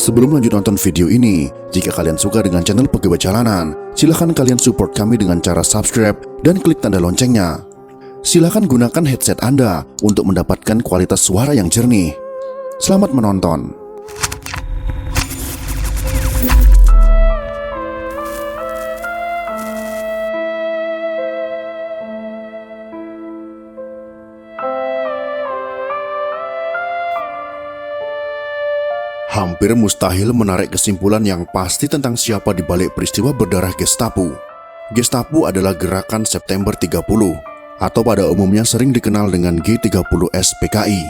Sebelum lanjut nonton video ini, jika kalian suka dengan channel Pegawai Jalanan, silahkan kalian support kami dengan cara subscribe dan klik tanda loncengnya. Silahkan gunakan headset Anda untuk mendapatkan kualitas suara yang jernih. Selamat menonton. Hampir mustahil menarik kesimpulan yang pasti tentang siapa di balik peristiwa berdarah Gestapo. Gestapo adalah gerakan September 30 atau pada umumnya sering dikenal dengan G30S PKI.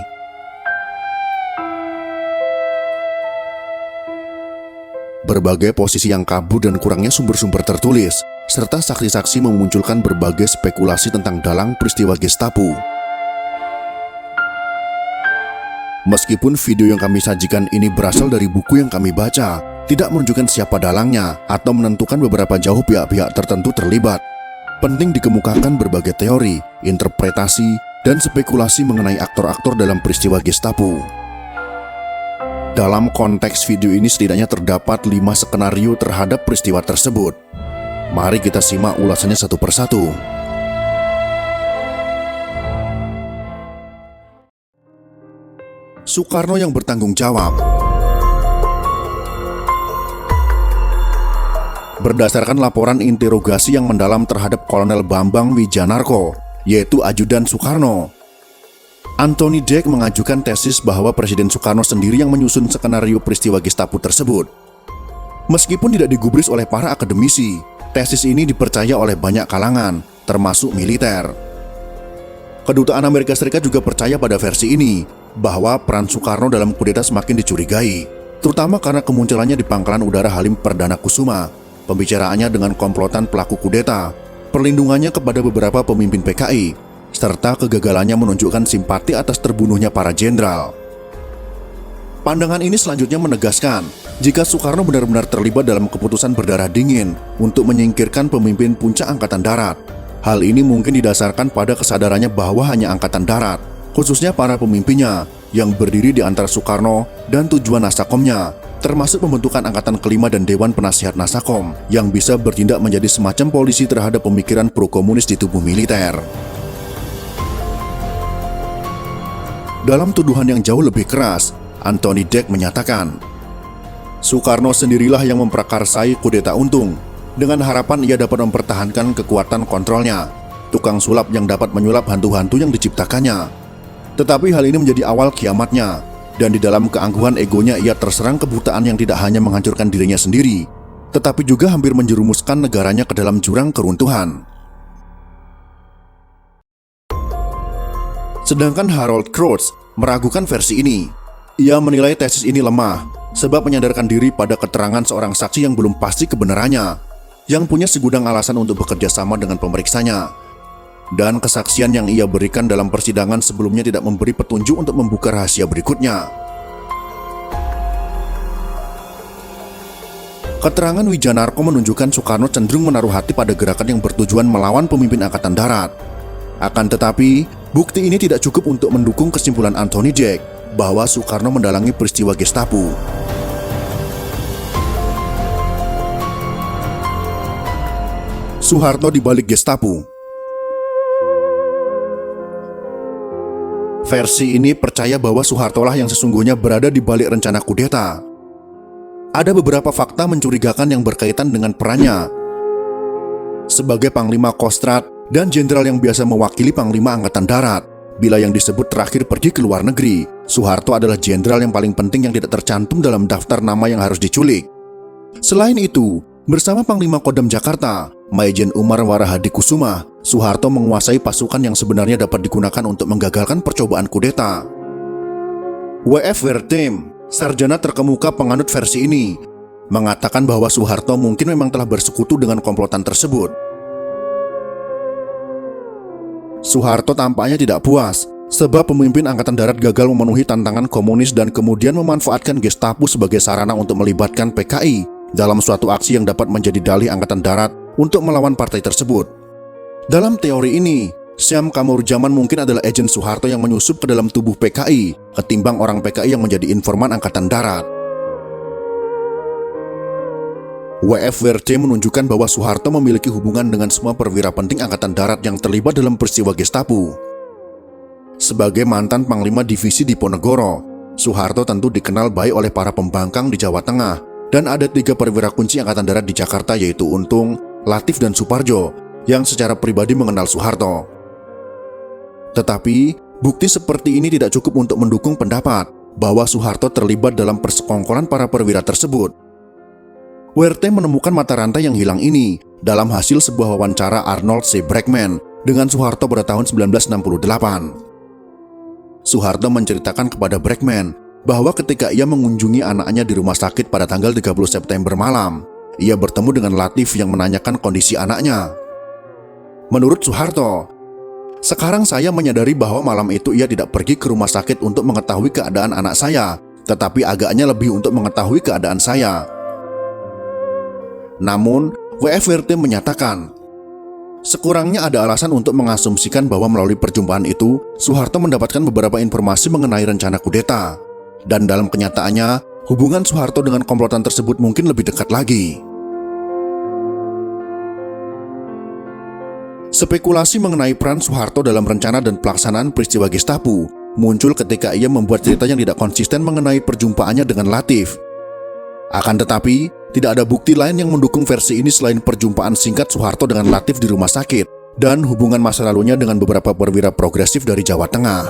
Berbagai posisi yang kabur dan kurangnya sumber-sumber tertulis, serta saksi-saksi memunculkan berbagai spekulasi tentang dalang peristiwa Gestapo. Meskipun video yang kami sajikan ini berasal dari buku yang kami baca, tidak menunjukkan siapa dalangnya atau menentukan beberapa jauh pihak-pihak tertentu terlibat. Penting dikemukakan berbagai teori, interpretasi, dan spekulasi mengenai aktor-aktor dalam peristiwa Gestapo. Dalam konteks video ini setidaknya terdapat 5 skenario terhadap peristiwa tersebut. Mari kita simak ulasannya satu persatu. Soekarno yang bertanggung jawab. Berdasarkan laporan interogasi yang mendalam terhadap Kolonel Bambang Wijanarko, yaitu ajudan Soekarno, Anthony Dijk mengajukan tesis bahwa Presiden Soekarno sendiri yang menyusun skenario peristiwa Gestapo tersebut. Meskipun tidak digubris oleh para akademisi, tesis ini dipercaya oleh banyak kalangan, termasuk militer. Kedutaan Amerika Serikat juga percaya pada versi ini, bahwa peran Soekarno dalam kudeta semakin dicurigai, terutama karena kemunculannya di Pangkalan Udara Halim Perdana Kusuma, pembicaraannya dengan komplotan pelaku kudeta, perlindungannya kepada beberapa pemimpin PKI, serta kegagalannya menunjukkan simpati atas terbunuhnya para jenderal. Pandangan ini selanjutnya menegaskan, jika Soekarno benar-benar terlibat dalam keputusan berdarah dingin untuk menyingkirkan pemimpin puncak Angkatan Darat. Hal ini mungkin didasarkan pada kesadarannya bahwa hanya Angkatan Darat, khususnya para pemimpinnya, yang berdiri di antara Soekarno dan tujuan Nasakomnya, termasuk pembentukan Angkatan Kelima dan Dewan Penasihat Nasakom, yang bisa bertindak menjadi semacam polisi terhadap pemikiran pro-komunis di tubuh militer. Dalam tuduhan yang jauh lebih keras, Anthony Dijk menyatakan, Soekarno sendirilah yang memprakarsai kudeta Untung, dengan harapan ia dapat mempertahankan kekuatan kontrolnya, tukang sulap yang dapat menyulap hantu-hantu yang diciptakannya. Tetapi hal ini menjadi awal kiamatnya, dan di dalam keangkuhan egonya ia terserang kebutaan yang tidak hanya menghancurkan dirinya sendiri, tetapi juga hampir menjerumuskan negaranya ke dalam jurang keruntuhan. Sedangkan Harold Crouch meragukan versi ini. Ia menilai tesis ini lemah, sebab menyandarkan diri pada keterangan seorang saksi yang belum pasti kebenarannya, yang punya segudang alasan untuk bekerja sama dengan pemeriksanya. Dan kesaksian yang ia berikan dalam persidangan sebelumnya tidak memberi petunjuk untuk membuka rahasia berikutnya. Keterangan Wijanarko menunjukkan Soekarno cenderung menaruh hati pada gerakan yang bertujuan melawan pemimpin Angkatan Darat. Akan tetapi, bukti ini tidak cukup untuk mendukung kesimpulan Anthony Dijk bahwa Soekarno mendalangi peristiwa Gestapo. Soeharto di balik Gestapo. Versi ini percaya bahwa Soehartolah yang sesungguhnya berada di balik rencana kudeta. Ada beberapa fakta mencurigakan yang berkaitan dengan perannya. Sebagai Panglima Kostrad dan jenderal yang biasa mewakili Panglima Angkatan Darat, bila yang disebut terakhir pergi ke luar negeri, Soeharto adalah jenderal yang paling penting yang tidak tercantum dalam daftar nama yang harus diculik. Selain itu, bersama Panglima Kodam Jakarta, Maijen Umar Warahadikusuma, Soeharto menguasai pasukan yang sebenarnya dapat digunakan untuk menggagalkan percobaan kudeta. W.F. Wertheim, sarjana terkemuka penganut versi ini, mengatakan bahwa Soeharto mungkin memang telah bersekutu dengan komplotan tersebut. Soeharto tampaknya tidak puas, sebab pemimpin Angkatan Darat gagal memenuhi tantangan komunis dan kemudian memanfaatkan Gestapo sebagai sarana untuk melibatkan PKI dalam suatu aksi yang dapat menjadi dalih Angkatan Darat untuk melawan partai tersebut. Dalam teori ini, Syam Kamurjaman mungkin adalah agen Soeharto yang menyusup ke dalam tubuh PKI ketimbang orang PKI yang menjadi informan Angkatan Darat. WFWRT menunjukkan bahwa Soeharto memiliki hubungan dengan semua perwira penting Angkatan Darat yang terlibat dalam peristiwa Gestapo. Sebagai mantan Panglima Divisi Diponegoro, Soeharto tentu dikenal baik oleh para pembangkang di Jawa Tengah, dan ada 3 perwira kunci Angkatan Darat di Jakarta yaitu Untung, Latif, dan Suparjo yang secara pribadi mengenal Soeharto. Tetapi, bukti seperti ini tidak cukup untuk mendukung pendapat bahwa Soeharto terlibat dalam persekongkolan para perwira tersebut. WRT menemukan mata rantai yang hilang ini dalam hasil sebuah wawancara Arnold C. Bregman dengan Soeharto pada tahun 1968. Soeharto menceritakan kepada Bregman bahwa ketika ia mengunjungi anaknya di rumah sakit pada tanggal 30 September malam, ia bertemu dengan Latif yang menanyakan kondisi anaknya. Menurut Soeharto, "Sekarang saya menyadari bahwa malam itu ia tidak pergi ke rumah sakit untuk mengetahui keadaan anak saya, tetapi agaknya lebih untuk mengetahui keadaan saya." Namun, WFWRT menyatakan, sekurangnya ada alasan untuk mengasumsikan bahwa melalui perjumpaan itu, Soeharto mendapatkan beberapa informasi mengenai rencana kudeta. Dan dalam kenyataannya, hubungan Soeharto dengan komplotan tersebut mungkin lebih dekat lagi. Spekulasi mengenai peran Soeharto dalam rencana dan pelaksanaan peristiwa Gestapo muncul ketika ia membuat cerita yang tidak konsisten mengenai perjumpaannya dengan Latif. Akan tetapi, tidak ada bukti lain yang mendukung versi ini selain perjumpaan singkat Soeharto dengan Latif di rumah sakit dan hubungan masa lalunya dengan beberapa perwira progresif dari Jawa Tengah.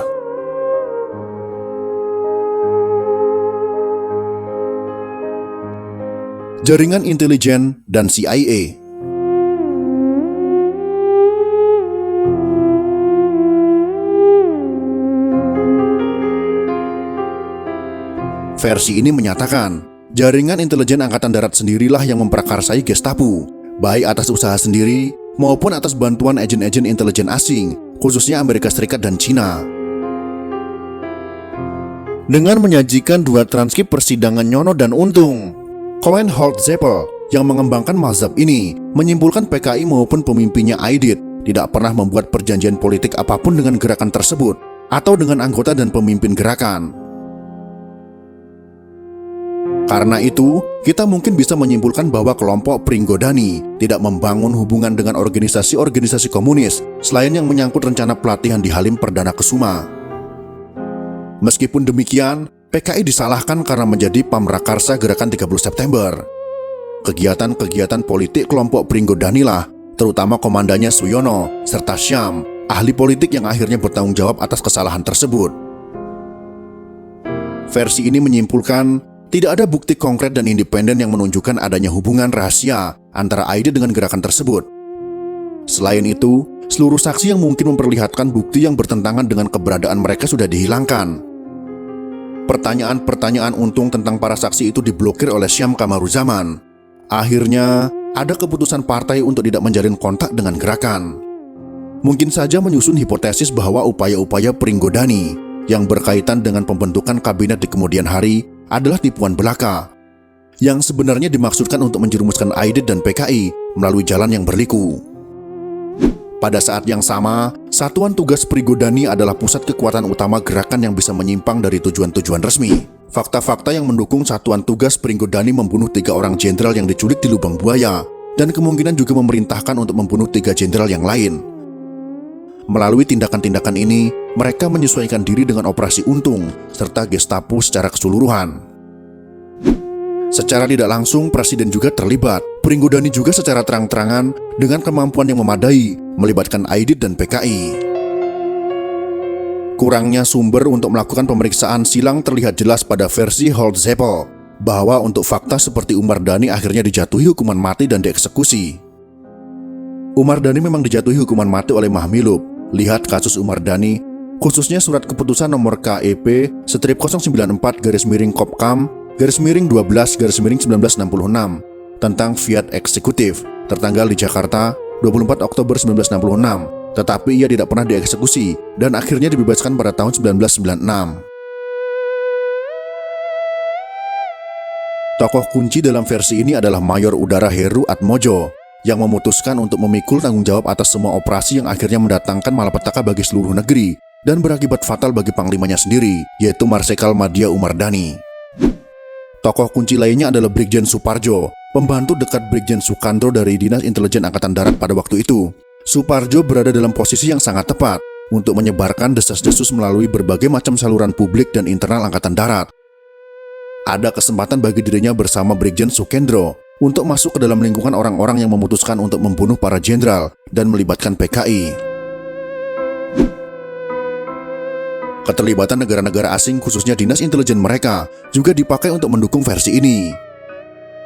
Jaringan intelijen dan CIA. Versi ini menyatakan, jaringan intelijen Angkatan Darat sendirilah yang memprakarsai Gestapo, baik atas usaha sendiri maupun atas bantuan agen-agen intelijen asing, khususnya Amerika Serikat dan Cina. Dengan menyajikan 2 transkrip persidangan Nyono dan Untung, Cohen Holtz-Zeppel yang mengembangkan mazhab ini menyimpulkan PKI maupun pemimpinnya Aidit tidak pernah membuat perjanjian politik apapun dengan gerakan tersebut atau dengan anggota dan pemimpin gerakan. Karena itu, kita mungkin bisa menyimpulkan bahwa kelompok Pringgodani tidak membangun hubungan dengan organisasi-organisasi komunis selain yang menyangkut rencana pelatihan di Halim Perdana Kusuma. Meskipun demikian, PKI disalahkan karena menjadi pamrakarsa gerakan 30 September. Kegiatan-kegiatan politik kelompok Pringgodani lah, terutama komandannya Suyono, serta Syam, ahli politik yang akhirnya bertanggung jawab atas kesalahan tersebut. Versi ini menyimpulkan, tidak ada bukti konkret dan independen yang menunjukkan adanya hubungan rahasia antara Aidit dengan gerakan tersebut. Selain itu, seluruh saksi yang mungkin memperlihatkan bukti yang bertentangan dengan keberadaan mereka sudah dihilangkan. Pertanyaan-pertanyaan Untung tentang para saksi itu diblokir oleh Syam Kamaruzaman. Akhirnya, ada keputusan partai untuk tidak menjalin kontak dengan gerakan. Mungkin saja menyusun hipotesis bahwa upaya-upaya Pringgodani yang berkaitan dengan pembentukan kabinet di kemudian hari adalah tipuan belaka, yang sebenarnya dimaksudkan untuk menjerumuskan Aidit dan PKI melalui jalan yang berliku. Pada saat yang sama, Satuan Tugas Pringgodani adalah pusat kekuatan utama gerakan yang bisa menyimpang dari tujuan-tujuan resmi. Fakta-fakta yang mendukung Satuan Tugas Pringgodani membunuh 3 orang jenderal yang diculik di Lubang Buaya, dan kemungkinan juga memerintahkan untuk membunuh 3 jenderal yang lain. Melalui tindakan-tindakan ini, mereka menyesuaikan diri dengan operasi Untung serta Gestapo secara keseluruhan. Secara tidak langsung, Presiden juga terlibat. Pringgodani juga secara terang-terangan dengan kemampuan yang memadai melibatkan Aidit dan PKI. Kurangnya sumber untuk melakukan pemeriksaan silang terlihat jelas pada versi Holtz-Zeppel bahwa untuk fakta seperti Umar Dhani akhirnya dijatuhi hukuman mati dan dieksekusi. Umar Dhani memang dijatuhi hukuman mati oleh Mahmilub. Lihat kasus Umar Dhani, khususnya surat keputusan nomor KEP-094-Kopkam-12-1966 tentang Fiat Eksekutif tertanggal di Jakarta 24 Oktober 1966, tetapi ia tidak pernah dieksekusi dan akhirnya dibebaskan pada tahun 1996. Tokoh kunci dalam versi ini adalah Mayor Udara Heru Atmojo yang memutuskan untuk memikul tanggung jawab atas semua operasi yang akhirnya mendatangkan malapetaka bagi seluruh negeri dan berakibat fatal bagi panglimanya sendiri, yaitu Marsikal Madya Umar Dhani. Tokoh kunci lainnya adalah Brigjen Suparjo pembantu dekat Brigjen Sukandro dari Dinas Intelijen Angkatan Darat pada waktu itu. Suparjo berada dalam posisi yang sangat tepat untuk menyebarkan desas-desus melalui berbagai macam saluran publik dan internal Angkatan Darat. Ada kesempatan bagi dirinya bersama Brigjen Sukendro untuk masuk ke dalam lingkungan orang-orang yang memutuskan untuk membunuh para jenderal dan melibatkan PKI. Keterlibatan negara-negara asing khususnya dinas intelijen mereka juga dipakai untuk mendukung versi ini.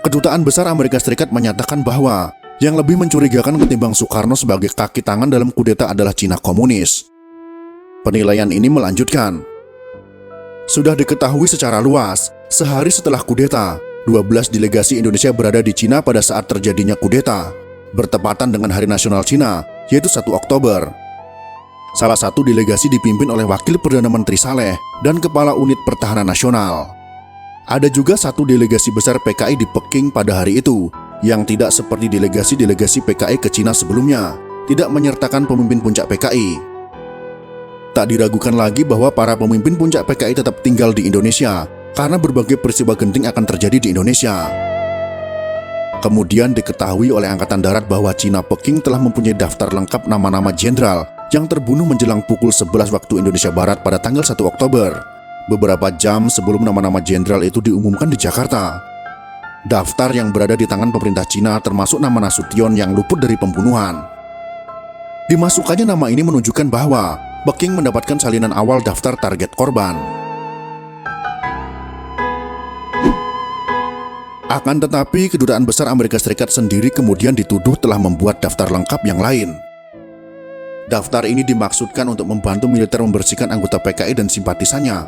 Kedutaan Besar Amerika Serikat menyatakan bahwa yang lebih mencurigakan ketimbang Soekarno sebagai kaki tangan dalam kudeta adalah Cina komunis. Penilaian ini melanjutkan, sudah diketahui secara luas, sehari setelah kudeta, 12 delegasi Indonesia berada di Cina pada saat terjadinya kudeta, bertepatan dengan Hari Nasional Cina, yaitu 1 Oktober. Salah satu delegasi dipimpin oleh Wakil Perdana Menteri Saleh dan Kepala Unit Pertahanan Nasional. Ada juga satu delegasi besar PKI di Peking pada hari itu, yang tidak seperti delegasi-delegasi PKI ke Cina sebelumnya, tidak menyertakan pemimpin puncak PKI. Tak diragukan lagi bahwa para pemimpin puncak PKI tetap tinggal di Indonesia, karena berbagai peristiwa genting akan terjadi di Indonesia. Kemudian diketahui oleh Angkatan Darat bahwa Cina Peking telah mempunyai daftar lengkap nama-nama jenderal yang terbunuh menjelang pukul 11 waktu Indonesia Barat pada tanggal 1 Oktober, beberapa jam sebelum nama-nama jenderal itu diumumkan di Jakarta. Daftar yang berada di tangan pemerintah Cina termasuk nama Nasution yang luput dari pembunuhan. Dimasukkannya nama ini menunjukkan bahwa Peking mendapatkan salinan awal daftar target korban. Akan tetapi, Kedutaan Besar Amerika Serikat sendiri kemudian dituduh telah membuat daftar lengkap yang lain. Daftar ini dimaksudkan untuk membantu militer membersihkan anggota PKI dan simpatisannya.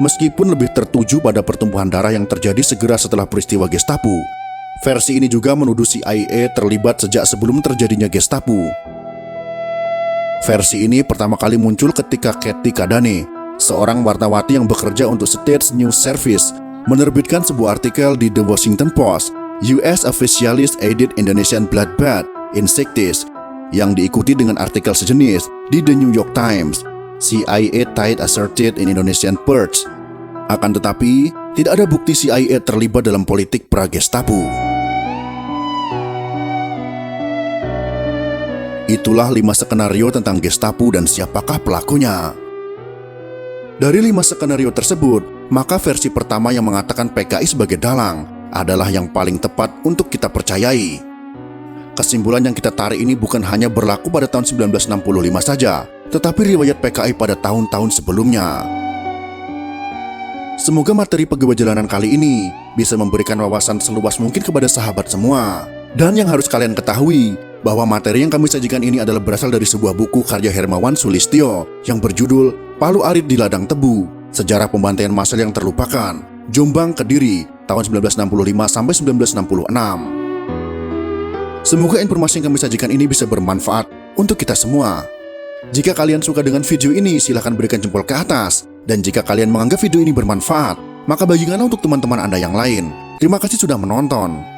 Meskipun lebih tertuju pada pertumpahan darah yang terjadi segera setelah peristiwa Gestapo, versi ini juga menuduh CIA terlibat sejak sebelum terjadinya Gestapo. Versi ini pertama kali muncul ketika Kathy Kadane, seorang wartawati yang bekerja untuk State News Service, menerbitkan sebuah artikel di The Washington Post, US Officials Aided Indonesian Bloodbath in 60s, yang diikuti dengan artikel sejenis di The New York Times, CIA Tied Asserted in Indonesian Purge. Akan tetapi, tidak ada bukti CIA terlibat dalam politik pra-Gestapo. Itulah 5 skenario tentang Gestapo dan siapakah pelakunya. Dari 5 skenario tersebut, maka versi pertama yang mengatakan PKI sebagai dalang adalah yang paling tepat untuk kita percayai. Kesimpulan yang kita tarik ini bukan hanya berlaku pada tahun 1965 saja, tetapi riwayat PKI pada tahun-tahun sebelumnya. Semoga materi pegawai jalanan kali ini bisa memberikan wawasan seluas mungkin kepada sahabat semua. Dan yang harus kalian ketahui, bahwa materi yang kami sajikan ini adalah berasal dari sebuah buku karya Hermawan Sulistyo yang berjudul Palu Arit di Ladang Tebu, Sejarah Pembantaian Massal yang Terlupakan, Jombang, Kediri, tahun 1965 sampai 1966. Semoga informasi yang kami sajikan ini bisa bermanfaat untuk kita semua. Jika kalian suka dengan video ini, silahkan berikan jempol ke atas. Dan jika kalian menganggap video ini bermanfaat, maka bagikanlah untuk teman-teman Anda yang lain. Terima kasih sudah menonton.